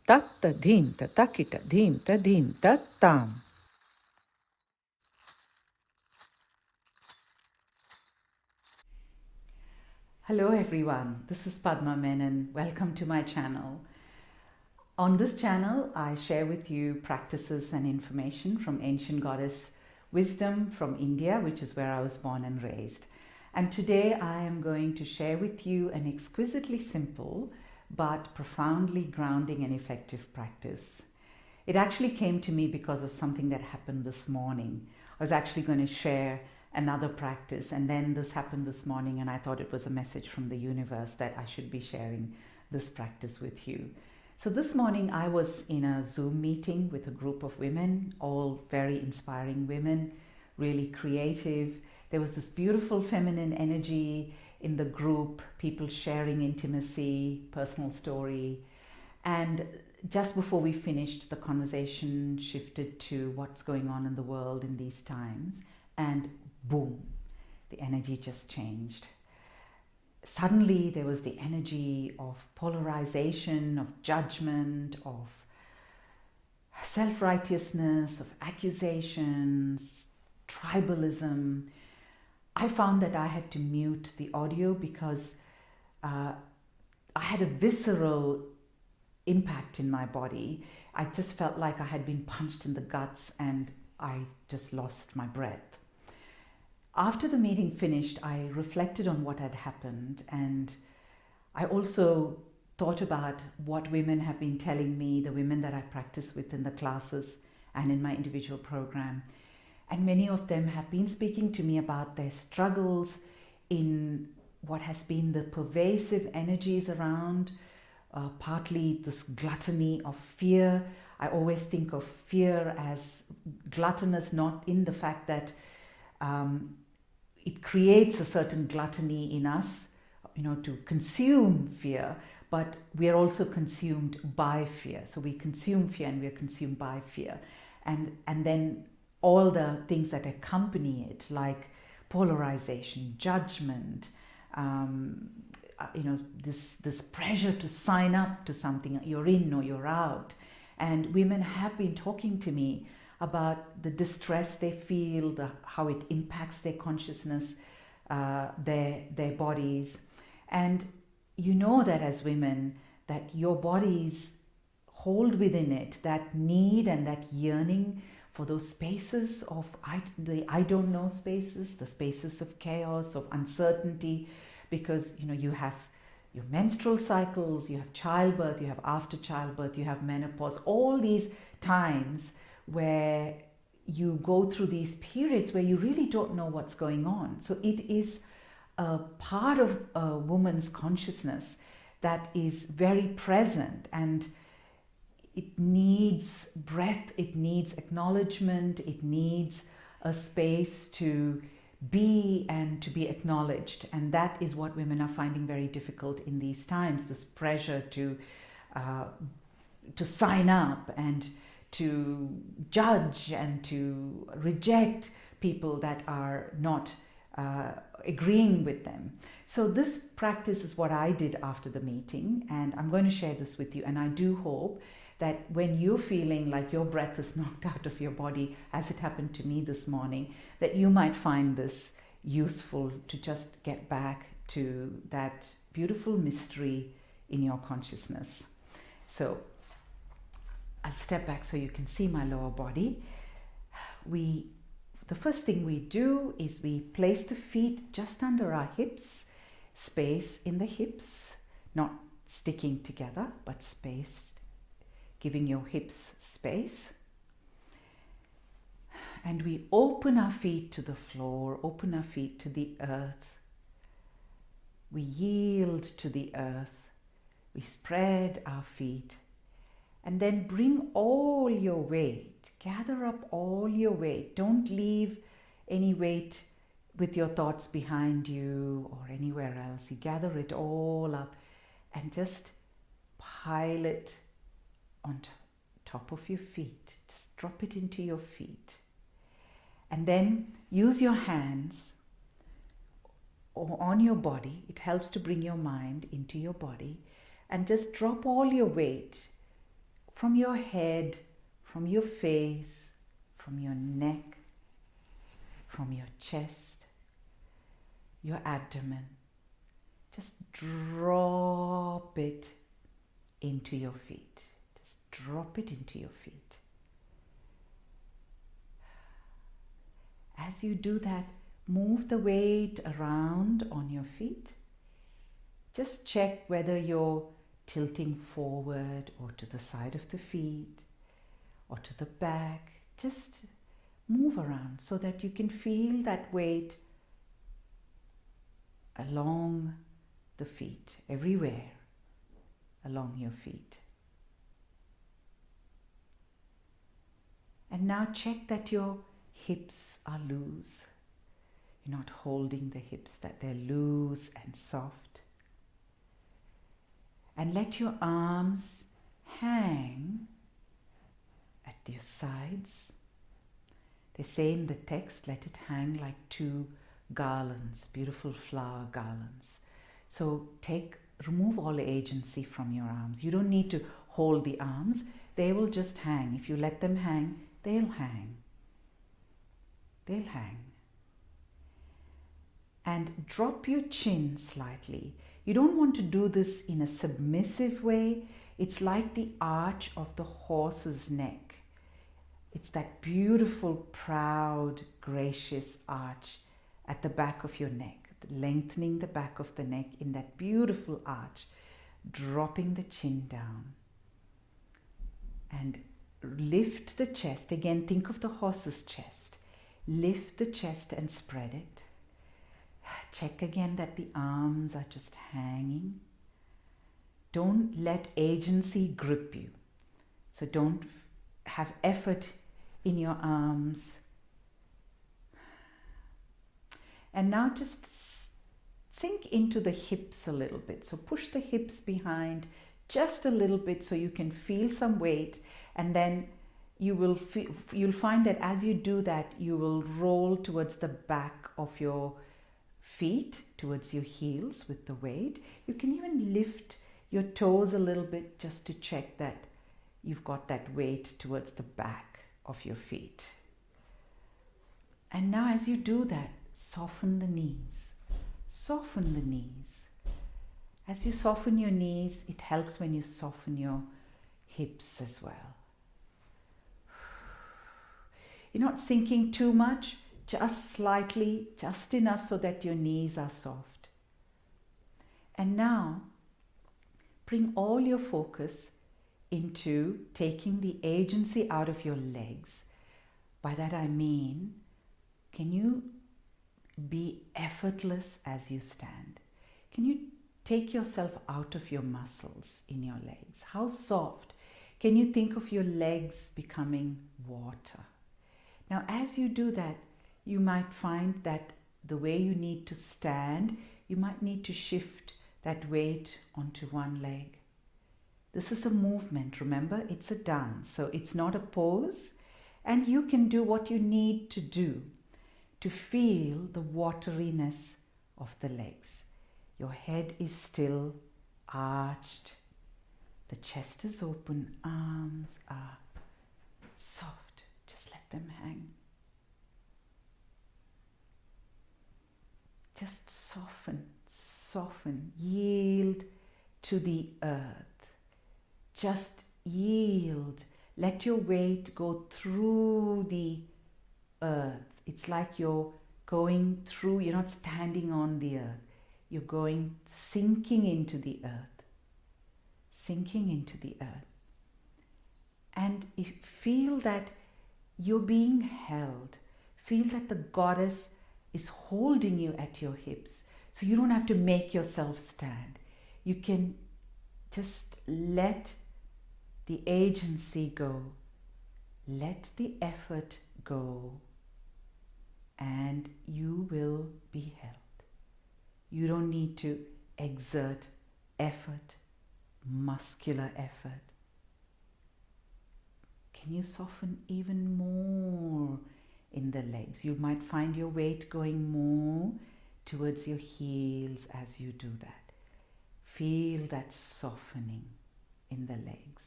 tatta dhinta takita dhimta dhinta tam. Hello everyone, this is Padma Menon. Welcome to my channel. On this channel, I share with you practices and information from ancient goddess wisdom from India, which is where I was born and raised. And today I am going to share with you an exquisitely simple but profoundly grounding and effective practice. It actually came to me because of something that happened this morning. I was actually going to share another practice, and then this happened this morning, and I thought it was a message from the universe that I should be sharing this practice with you. So this morning I was in a Zoom meeting with a group of women, all very inspiring women, really creative. There was this beautiful feminine energy in the group, people sharing intimacy, personal story. And just before we finished, the conversation shifted to what's going on in the world in these times, and boom, the energy just changed. Suddenly there was the energy of polarization, of judgment, of self-righteousness, of accusations, tribalism. I found that I had to mute the audio because I had a visceral impact in my body. I just felt like I had been punched in the guts and I just lost my breath. After the meeting finished, I reflected on what had happened, and I also thought about what women have been telling me, the women that I practice with in the classes and in my individual program. And many of them have been speaking to me about their struggles in what has been the pervasive energies around, partly this gluttony of fear. I always think of fear as gluttonous, not in the fact that it creates a certain gluttony in us, to consume fear, but we are also consumed by fear. So we consume fear and we are consumed by fear. And then all the things that accompany it, like polarization, judgment, this pressure to sign up to something, you're in or you're out. And women have been talking to me about the distress they feel, how it impacts their consciousness, their bodies. And you know that as women, that your bodies hold within it that need and that yearning for those spaces of the I don't know spaces, the spaces of chaos, of uncertainty, because you have your menstrual cycles, you have childbirth, you have after childbirth, you have menopause, all these times where you go through these periods where you really don't know what's going on. So it is a part of a woman's consciousness that is very present, and it needs breath, it needs acknowledgement, it needs a space to be and to be acknowledged. And that is what women are finding very difficult in these times, this pressure to sign up and to judge and to reject people that are not agreeing with them. So this practice is what I did after the meeting, and I'm going to share this with you. And I do hope that when you're feeling like your breath is knocked out of your body, as it happened to me this morning, that you might find this useful to just get back to that beautiful mystery in your consciousness. So I'll step back so you can see my lower body. The first thing we do is we place the feet just under our hips, space in the hips, not sticking together, but space, giving your hips space. And we open our feet to the floor, open our feet to the earth. We yield to the earth. We spread our feet. And then bring all your weight, gather up all your weight. Don't leave any weight with your thoughts behind you or anywhere else. You gather it all up and just pile it on top of your feet. Just drop it into your feet. And then use your hands or on your body. It helps to bring your mind into your body, and just drop all your weight from your head, from your face, from your neck, from your chest, your abdomen. Just drop it into your feet. Just drop it into your feet. As you do that, move the weight around on your feet. Just check whether you're tilting forward or to the side of the feet or to the back. Just move around so that you can feel that weight along the feet, everywhere along your feet. And now check that your hips are loose. You're not holding the hips, that they're loose and soft. And let your arms hang at your sides. They say in the text, let it hang like two garlands, beautiful flower garlands. So remove all agency from your arms. You don't need to hold the arms. They will just hang. If you let them hang, they'll hang. They'll hang. And drop your chin slightly. You don't want to do this in a submissive way. It's like the arch of the horse's neck. It's that beautiful, proud, gracious arch at the back of your neck, lengthening the back of the neck in that beautiful arch, dropping the chin down. And lift the chest. Again, think of the horse's chest. Lift the chest and spread it. Check again that the arms are just hanging. Don't let agency grip you. So don't have effort in your arms. And now just sink into the hips a little bit. So push the hips behind just a little bit so you can feel some weight, and then you'll find that as you do that, you will roll towards the back of your feet, towards your heels with the weight. You can even lift your toes a little bit just to check that you've got that weight towards the back of your feet. And now as you do that, soften the knees. Soften the knees. As you soften your knees, it helps when you soften your hips as well. You're not sinking too much, just slightly, just enough so that your knees are soft. And now, bring all your focus into taking the agency out of your legs. By that I mean, can you be effortless as you stand? Can you take yourself out of your muscles in your legs? How soft? Can you think of your legs becoming water? Now, as you do that, you might find that the way you need to stand, you might need to shift that weight onto one leg. This is a movement, remember? It's a dance, so it's not a pose, and you can do what you need to do to feel the wateriness of the legs. Your head is still arched, the chest is open, arms are soft. Just let them hang. Just soften, yield to the earth. Just yield. Let your weight go through the earth. It's like you're going through, you're not standing on the earth. You're sinking into the earth. Sinking into the earth. And feel that you're being held. Feel that the goddess is holding you at your hips. So you don't have to make yourself stand. You can just let the agency go. Let the effort go. And you will be held. You don't need to exert effort, muscular effort. Can you soften even more in the legs? You might find your weight going more towards your heels as you do that. Feel that softening in the legs.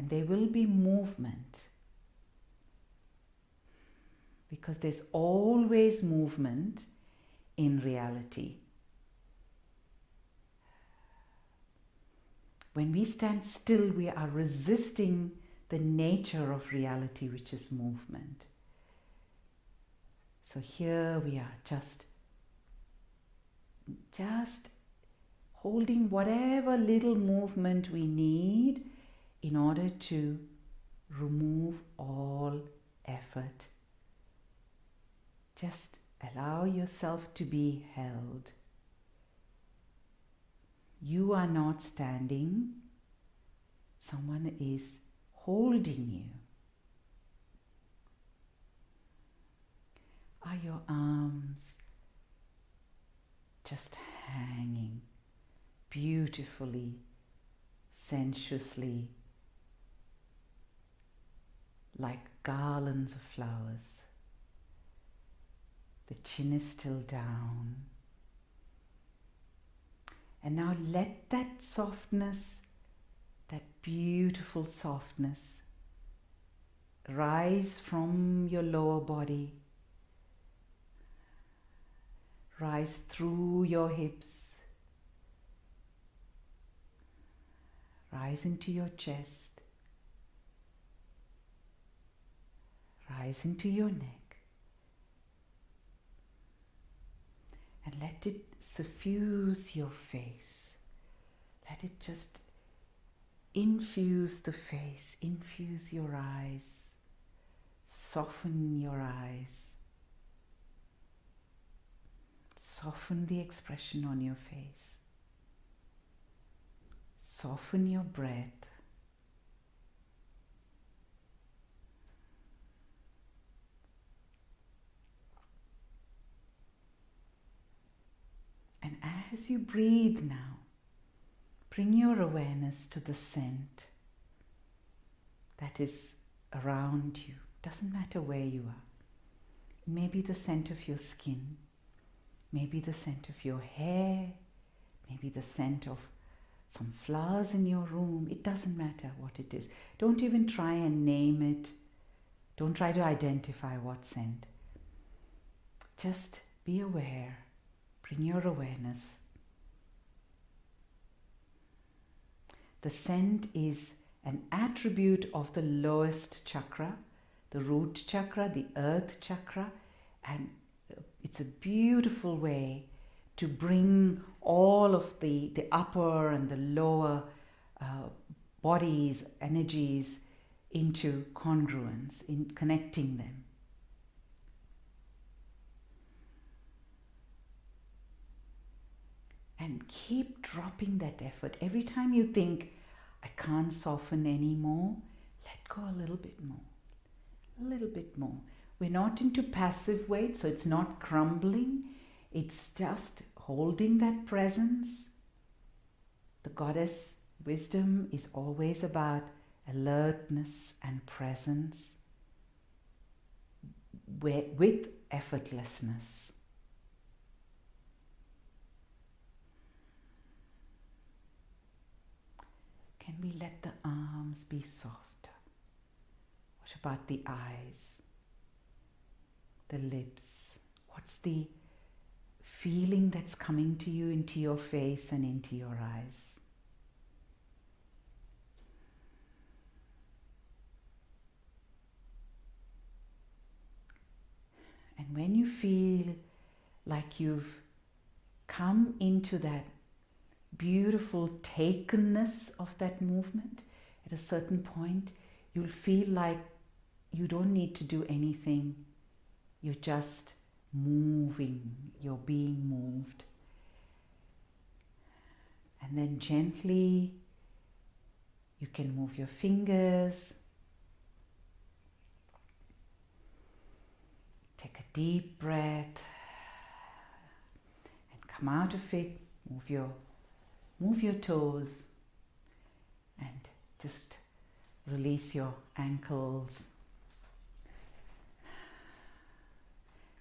and there will be movement, because there's always movement in reality. When we stand still, we are resisting the nature of reality, which is movement. So here we are just holding whatever little movement we need in order to remove all effort. Just allow yourself to be held. You are not standing, someone is holding you. Are your arms just hanging beautifully, sensuously, like garlands of flowers? The chin is still down. And now let that softness, that beautiful softness, rise from your lower body, rise through your hips, rise into your chest, rise into your neck, and let it suffuse your face. Let it just infuse the face, infuse your eyes, soften your eyes, soften the expression on your face, soften your breath. And as you breathe now, bring your awareness to the scent that is around you. Doesn't matter where you are. Maybe the scent of your skin, maybe the scent of your hair, maybe the scent of some flowers in your room. It doesn't matter what it is. Don't even try and name it. Don't try to identify what scent. Just be aware. Bring your awareness. The scent is an attribute of the lowest chakra, the root chakra, the earth chakra, and it's a beautiful way to bring all of the upper and the lower bodies, energies into congruence, in connecting them. And keep dropping that effort. Every time you think, I can't soften anymore, let go a little bit more. A little bit more. We're not into passive weight, so it's not crumbling. It's just holding that presence. The goddess wisdom is always about alertness and presence with effortlessness. Can we let the arms be softer? What about the eyes, the lips? What's the feeling that's coming to you into your face and into your eyes? And when you feel like you've come into that beautiful takenness of that movement, at a certain point you'll feel like you don't need to do anything. You're just moving, you're being moved. And then gently you can move your fingers. Take a deep breath and come out of it. Move your toes and just release your ankles.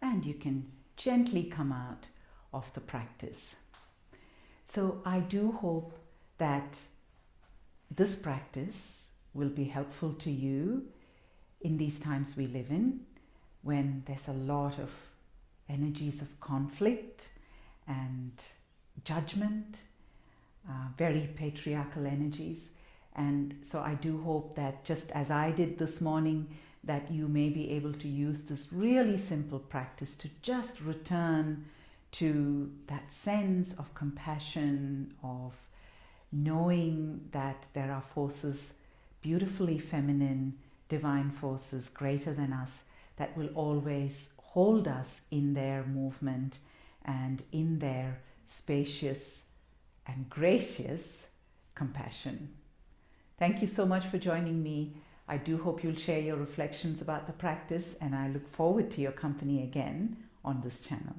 And you can gently come out of the practice. So I do hope that this practice will be helpful to you in these times we live in, when there's a lot of energies of conflict and judgment, very patriarchal energies. And so I do hope that, just as I did this morning, that you may be able to use this really simple practice to just return to that sense of compassion, of knowing that there are forces, beautifully feminine, divine forces greater than us, that will always hold us in their movement and in their spacious and gracious compassion. Thank you so much for joining me. I do hope you'll share your reflections about the practice, and I look forward to your company again on this channel.